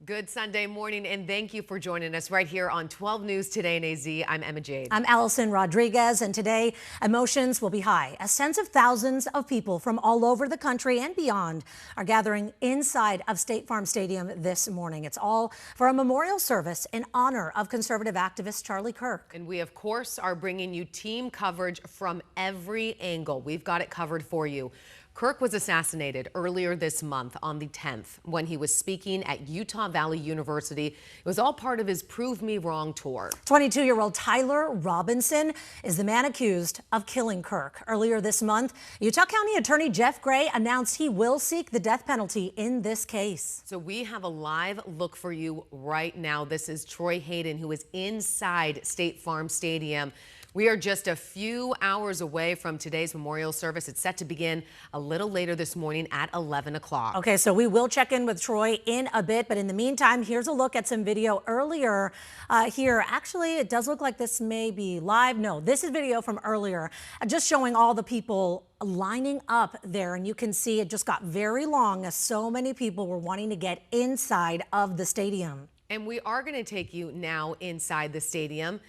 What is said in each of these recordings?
Good Sunday morning, and thank you for joining us right here on 12 News Today in AZ. I'm Emma Jade. I'm Allison Rodriguez, and today emotions will be high as tens of thousands of people from all over the country and beyond are gathering inside of State Farm Stadium this morning. It's all for a memorial service in honor of conservative activist Charlie Kirk. And we, of course, are bringing you team coverage from every angle. We've got it covered for you. Kirk was assassinated earlier this month on the 10th when he was speaking at Utah Valley University. It was all part of his Prove Me Wrong tour. 22-year-old Tyler Robinson is the man accused of killing Kirk. Earlier this month, Utah County Attorney Jeff Gray announced he will seek the death penalty in this case. So we have a live look for you right now. This is Troy Hayden, who is inside State Farm Stadium. We are just a few hours away from today's memorial service. It's set to begin a little later this morning at 11 o'clock. Okay, so we will check in with Troy in a bit, but in the meantime, here's a look at some video earlier here. Actually, it does look like this may be live. No, this is video from earlier, just showing all the people lining up there, and you can see it just got very long as so many people were wanting to get inside of the stadium. And we are going to take you now inside the stadium.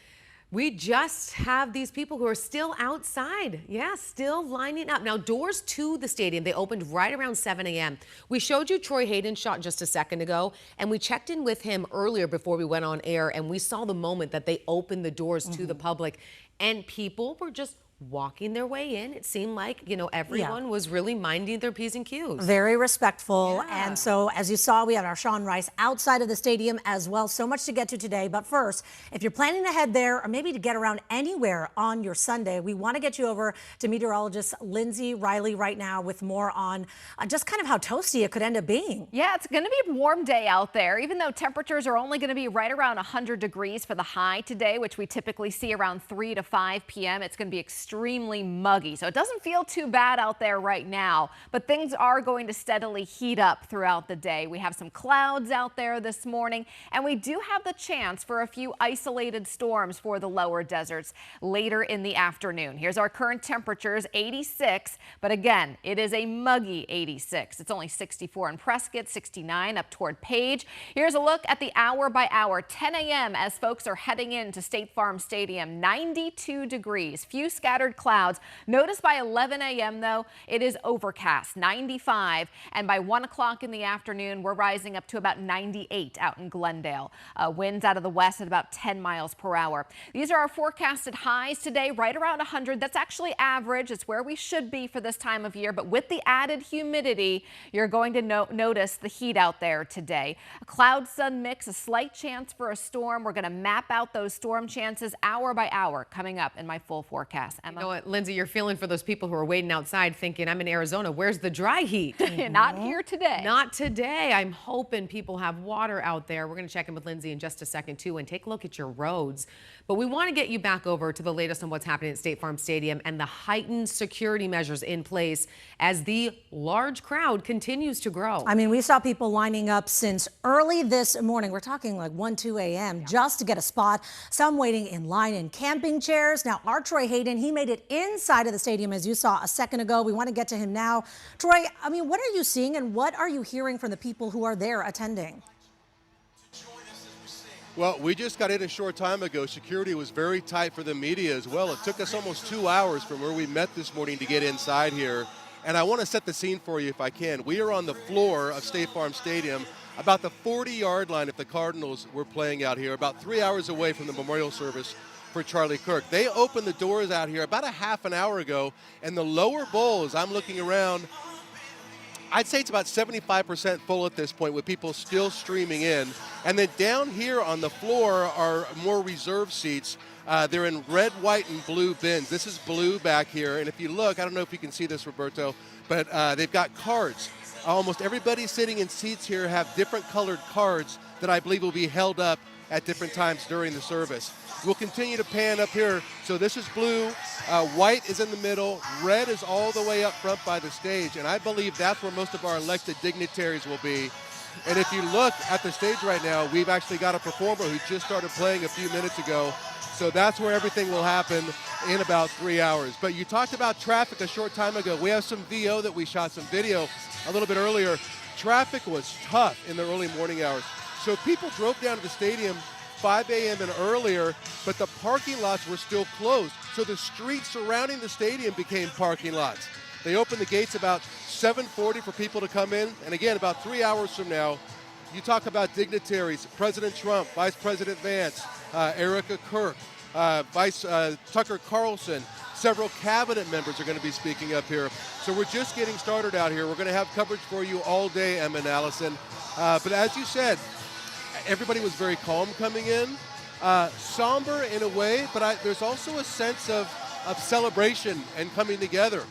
We just have these people who are still outside. Yeah, still lining up. Now, doors to the stadium, they opened right around 7 a.m. We showed you Troy Hayden's shot just a second ago, and we checked in with him earlier before we went on air, and we saw the moment that they opened the doors to the public, and people were just walking their way in. It seemed like, everyone was really minding their P's and Q's. Very respectful. Yeah. And so, as you saw, we had our Sean Rice outside of the stadium as well. So much to get to today. But first, if you're planning to head there or maybe to get around anywhere on your Sunday, we want to get you over to meteorologist Lindsay Riley right now with more on just kind of how toasty it could end up being. Yeah, it's going to be a warm day out there, even though temperatures are only going to be right around 100 degrees for the high today, which we typically see around 3 to 5 p.m. It's going to be extremely muggy, so it doesn't feel too bad out there right now, but things are going to steadily heat up throughout the day. We have some clouds out there this morning, and we do have the chance for a few isolated storms for the lower deserts later in the afternoon. Here's our current temperatures, 86, but again, it is a muggy 86. It's only 64 in Prescott, 69 up toward Page. Here's a look at the hour by hour, 10 a.m. as folks are heading into State Farm Stadium, 92 degrees, few scattered clouds. Notice by 11 a.m. though, it is overcast, 95, and by 1 o'clock in the afternoon, we're rising up to about 98 out in Glendale. Winds out of the west at about 10 miles per hour. These are our forecasted highs today, right around 100. That's actually average. It's where we should be for this time of year, but with the added humidity, you're going to notice the heat out there today. A cloud-sun mix, a slight chance for a storm. We're going to map out those storm chances hour by hour coming up in my full forecast. Emma? You know what, Lindsay, you're feeling for those people who are waiting outside thinking, I'm in Arizona, where's the dry heat? Not here today. Not today. I'm hoping people have water out there. We're going to check in with Lindsay in just a second, too, and take a look at your roads. But we want to get you back over to the latest on what's happening at State Farm Stadium and the heightened security measures in place as the large crowd continues to grow. I mean, we saw people lining up since early this morning. We're talking like 1, 2 a.m. just to get a spot. Some waiting in line in camping chairs. Now, our Troy Hayden, he made it inside of the stadium, as you saw a second ago. We want to get to him now. Troy, I mean, what are you seeing and what are you hearing from the people who are there attending? Well, we just got in a short time ago. Security was very tight for the media as well. It took us almost 2 hours from where we met this morning to get inside here. And I want to set the scene for you if I can. We are on the floor of State Farm Stadium, about the 40-yard line if the Cardinals were playing out here, about 3 hours away from the memorial service for Charlie Kirk. They opened the doors out here about a half an hour ago, and the lower bowl, as I'm looking around, I'd say it's about 75% full at this point with people still streaming in. And then down here on the floor are more reserved seats. They're in red, white, and blue bins. This is blue back here. And if you look, I don't know if you can see this, Roberto, but they've got cards. Almost everybody sitting in seats here have different colored cards that I believe will be held up at different times during the service. We'll continue to pan up here. So this is blue, white is in the middle, red is all the way up front by the stage, and I believe that's where most of our elected dignitaries will be. And if you look at the stage right now, we've actually got a performer who just started playing a few minutes ago. So that's where everything will happen in about 3 hours. But you talked about traffic a short time ago. We have some VO that we shot, some video a little bit earlier. Traffic was tough in the early morning hours. So people drove down to the stadium 5 a.m. and earlier, but the parking lots were still closed. So the streets surrounding the stadium became parking lots. They opened the gates about 7:40 for people to come in. And again, about 3 hours from now, you talk about dignitaries, President Trump, Vice President Vance, Erica Kirk, Tucker Carlson, several cabinet members are going to be speaking up here. So we're just getting started out here. We're going to have coverage for you all day, Emma and Allison. But as you said, everybody was very calm coming in, somber in a way, but there's also a sense of celebration and coming together,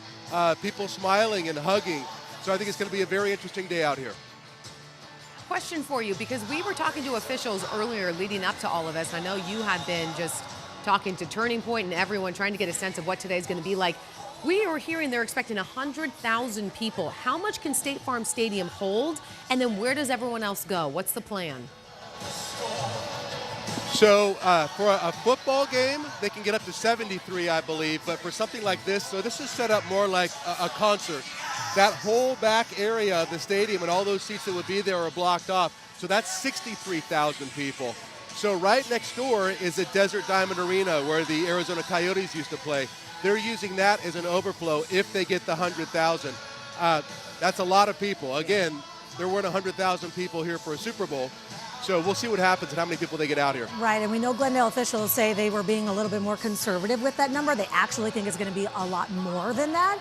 people smiling and hugging. So I think it's going to be a very interesting day out here. Question for you, because we were talking to officials earlier leading up to all of this. I know you had been just talking to Turning Point and everyone trying to get a sense of what today's going to be like. We are hearing they're expecting 100,000 people. How much can State Farm Stadium hold? And then where does everyone else go? What's the plan? So for a football game, they can get up to 73, I believe. But for something like this, so this is set up more like a concert. That whole back area of the stadium and all those seats that would be there are blocked off. So that's 63,000 people. So right next door is the Desert Diamond Arena where the Arizona Coyotes used to play. They're using that as an overflow if they get the 100,000. That's a lot of people. Again, there weren't 100,000 people here for a Super Bowl. So we'll see what happens and how many people they get out here. Right, and we know Glendale officials say they were being a little bit more conservative with that number. They actually think it's going to be a lot more than that,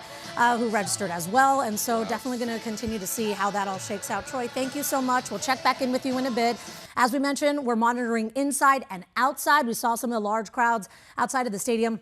who registered as well. And so definitely going to continue to see how that all shakes out. Troy, thank you so much. We'll check back in with you in a bit. As we mentioned, we're monitoring inside and outside. We saw some of the large crowds outside of the stadium,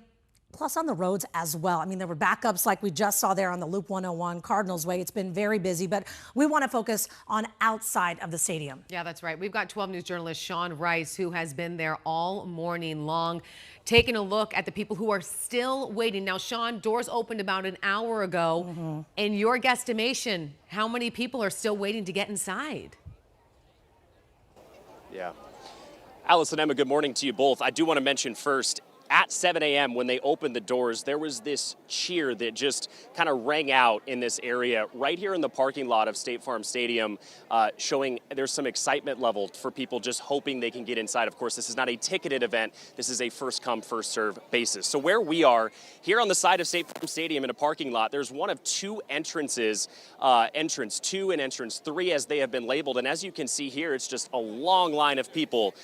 plus on the roads as well. I mean, there were backups like we just saw there on the Loop 101 Cardinals Way. It's been very busy, but we want to focus on outside of the stadium. Yeah, that's right. We've got 12 News journalist Sean Rice, who has been there all morning long, taking a look at the people who are still waiting. Now, Sean, doors opened about an hour ago. In your guesstimation, how many people are still waiting to get inside? Yeah. Alice and Emma, good morning to you both. I do want to mention first, at 7 a.m. when they opened the doors, there was this cheer that just kind of rang out in this area right here in the parking lot of State Farm Stadium, showing there's some excitement level for people just hoping they can get inside. Of course, this is not a ticketed event. This is a first come, first serve basis. So where we are, here on the side of State Farm Stadium in a parking lot, there's one of two entrances, entrance 2 and entrance 3 as they have been labeled. And as you can see here, it's just a long line of people,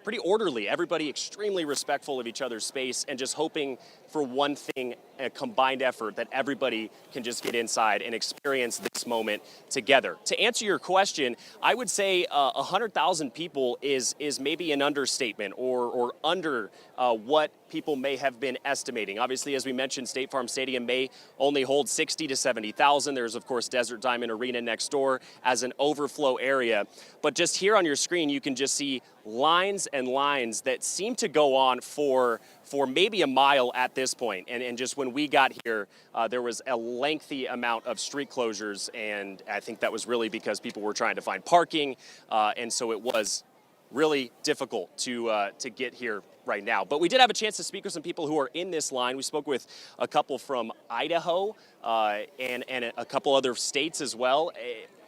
pretty orderly, everybody extremely respectful of each other's space and just hoping for one thing, a combined effort that everybody can just get inside and experience this moment together. To answer your question, I would say 100,000 people is maybe an understatement or under what people may have been estimating. Obviously, as we mentioned, State Farm Stadium may only hold 60 to 70,000. There's, of course, Desert Diamond Arena next door as an overflow area. But just here on your screen, you can just see lines and lines that seem to go on for maybe a mile at this point. And just when we got here, there was a lengthy amount of street closures, and I think that was really because people were trying to find parking, and so it was really difficult to get here right now. But we did have a chance to speak with some people who are in this line. We spoke with a couple from Idaho and a couple other states as well,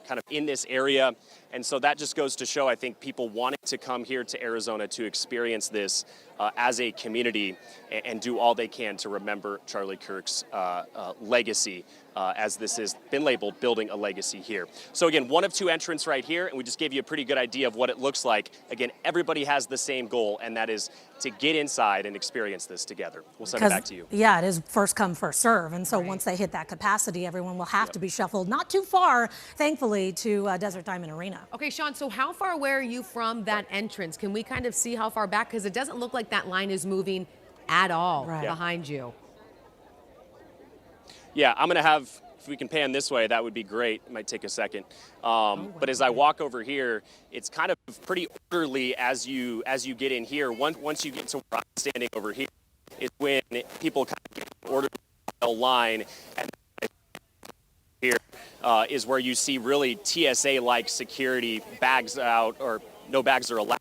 kind of in this area. And so that just goes to show, I think, people wanting to come here to Arizona to experience this as a community and do all they can to remember Charlie Kirk's legacy, as this has been labeled building a legacy here. So again, one of two entrants right here, and we just gave you a pretty good idea of what it looks like. Again, everybody has the same goal, and that is to get inside and experience this together. We'll send it back to you. Yeah, it is first come, first serve. And so once they hit that capacity, everyone will have to be shuffled not too far, thankfully, to Desert Diamond Arena. Okay, Sean, so how far away are you from that entrance? Can we kind of see how far back? Because it doesn't look like that line is moving at all behind you. Yeah, I'm going to have, if we can pan this way, that would be great. It might take a second. But as I walk over here, it's kind of pretty orderly as you get in here. Once you get to where I'm standing over here, it's when people kind of get an orderly line. And here is where you see really TSA-like security, bags out, or no bags are allowed,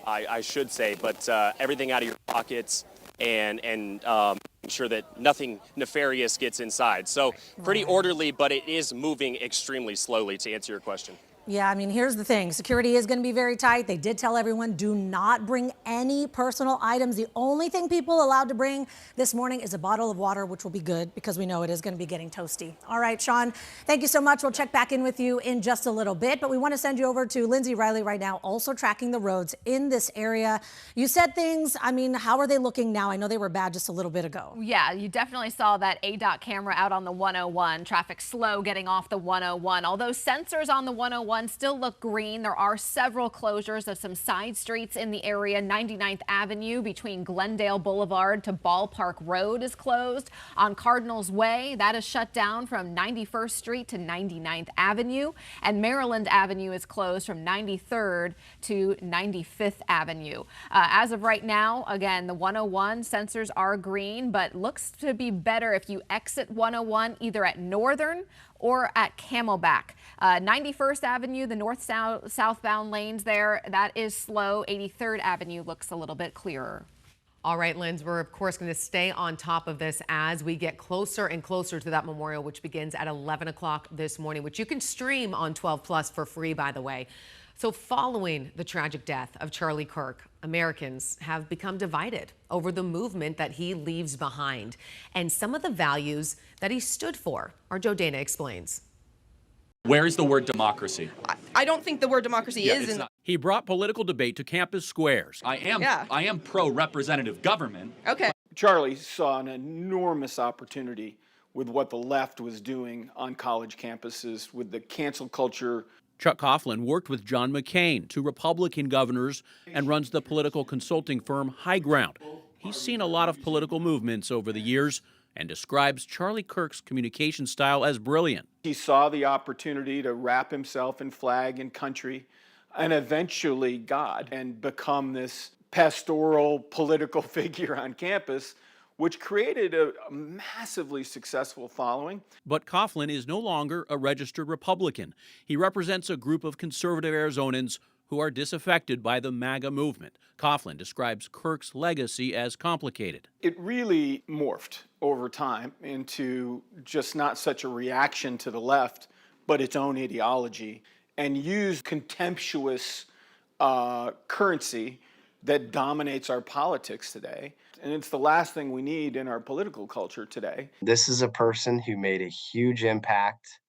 I should say, but everything out of your pockets and ensure that nothing nefarious gets inside. So pretty orderly, but it is moving extremely slowly, to answer your question. Yeah, I mean, here's the thing. Security is going to be very tight. They did tell everyone, do not bring any personal items. The only thing people allowed to bring this morning is a bottle of water, which will be good because we know it is going to be getting toasty. All right, Sean, thank you so much. We'll check back in with you in just a little bit, but we want to send you over to Lindsay Riley right now, also tracking the roads in this area. You said things, I mean, how are they looking now? I know they were bad just a little bit ago. Yeah, you definitely saw that ADOT camera out on the 101. Traffic slow getting off the 101. Although sensors on the 101 still look green, there are several closures of some side streets in the area. 99th Avenue between Glendale Boulevard to Ballpark Road is closed. On Cardinals Way, that is shut down from 91st Street to 99th Avenue. And Maryland Avenue is closed from 93rd to 95th Avenue. As of right now, again, the 101 sensors are green, but looks to be better if you exit 101 either at Northern or at Camelback. 91st Avenue, the north-southbound lanes there, that is slow. 83rd Avenue looks a little bit clearer. All right, Linz, we're of course going to stay on top of this as we get closer and closer to that memorial, which begins at 11 o'clock this morning, which you can stream on 12 Plus for free, by the way. So following the tragic death of Charlie Kirk, Americans have become divided over the movement that he leaves behind and some of the values that he stood for. Our Joe Dana explains. Where is the word democracy? I don't think the word democracy is in. He brought political debate to campus squares. I am pro-representative government. Okay. Charlie saw an enormous opportunity with what the left was doing on college campuses with the cancel culture. Chuck Coughlin worked with John McCain, two Republican governors, and runs the political consulting firm High Ground. He's seen a lot of political movements over the years and describes Charlie Kirk's communication style as brilliant. He saw the opportunity to wrap himself in flag and country and eventually God and become this pastoral political figure on campus, which created a massively successful following. But Coughlin is no longer a registered Republican. He represents a group of conservative Arizonans who are disaffected by the MAGA movement. Coughlin describes Kirk's legacy as complicated. It really morphed over time into just not such a reaction to the left, but its own ideology, and used contemptuous currency that dominates our politics today. And it's the last thing we need in our political culture today. This is a person who made a huge impact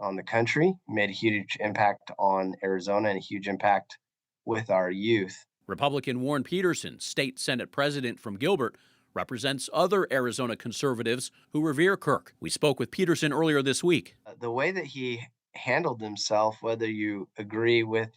on the country, made a huge impact on Arizona, and a huge impact with our youth. Republican Warren Peterson, state Senate president from Gilbert, represents other Arizona conservatives who revere Kirk. We spoke with Peterson earlier this week. The way that he handled himself, whether you agree with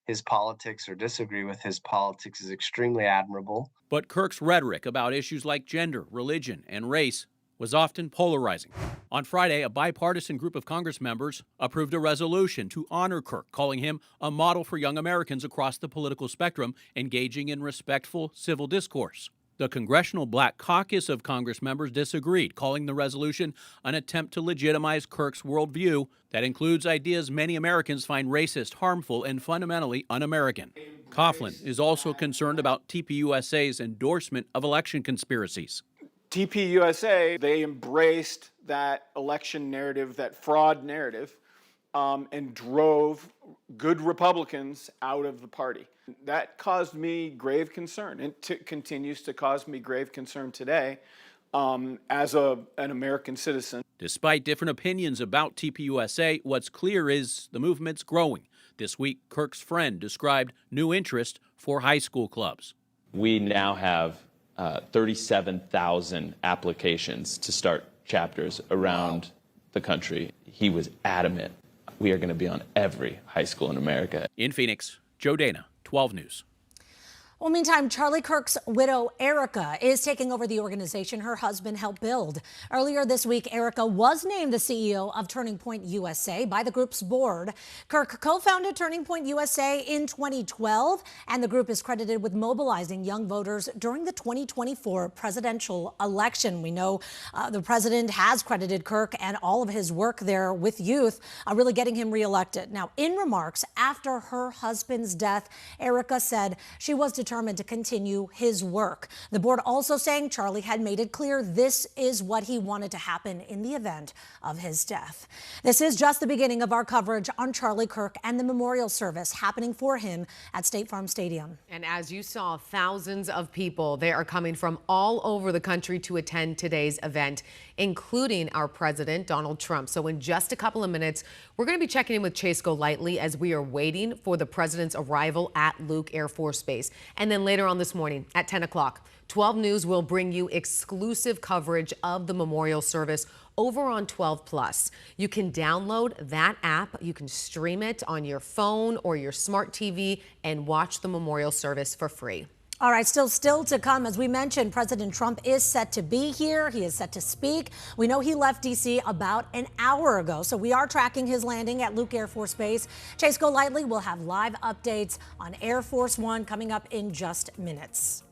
his politics or disagree with his politics, is extremely admirable. But Kirk's rhetoric about issues like gender, religion, and race was often polarizing. On Friday, a bipartisan group of Congress members approved a resolution to honor Kirk, calling him a model for young Americans across the political spectrum engaging in respectful civil discourse. The Congressional Black Caucus of Congress members disagreed, calling the resolution an attempt to legitimize Kirk's worldview that includes ideas many Americans find racist, harmful, and fundamentally un-American. Coughlin is also concerned about TPUSA's endorsement of election conspiracies. TPUSA, they embraced that election narrative, that fraud narrative, and drove good Republicans out of the party. That caused me grave concern, and continues to cause me grave concern today as an American citizen. Despite different opinions about TPUSA, what's clear is the movement's growing. This week, Kirk's friend described new interest for high school clubs. We now have 37,000 applications to start chapters around the country. He was adamant. We are going to be on every high school in America. In Phoenix, Joe Dana, 12 News. Well, meantime, Charlie Kirk's widow, Erica, is taking over the organization her husband helped build. Earlier this week, Erica was named the CEO of Turning Point USA by the group's board. Kirk co-founded Turning Point USA in 2012, and the group is credited with mobilizing young voters during the 2024 presidential election. We know the president has credited Kirk and all of his work there with youth, really getting him reelected. Now, in remarks after her husband's death, Erica said she was determined determined to continue his work. The board also saying Charlie had made it clear this is what he wanted to happen in the event of his death. This is just the beginning of our coverage on Charlie Kirk and the memorial service happening for him at State Farm Stadium. And as you saw, thousands of people, they are coming from all over the country to attend today's event, including our president, Donald Trump. So in just a couple of minutes, we're going to be checking in with Chase Golightly as we are waiting for the president's arrival at Luke Air Force Base. And then later on this morning at 10 o'clock, 12 News will bring you exclusive coverage of the memorial service over on 12 Plus. You can download that app. You can stream it on your phone or your smart TV and watch the memorial service for free. All right, still to come. As we mentioned, President Trump is set to be here. He is set to speak. We know he left D.C. about an hour ago, so we are tracking his landing at Luke Air Force Base. Chase Golightly will have live updates on Air Force One coming up in just minutes.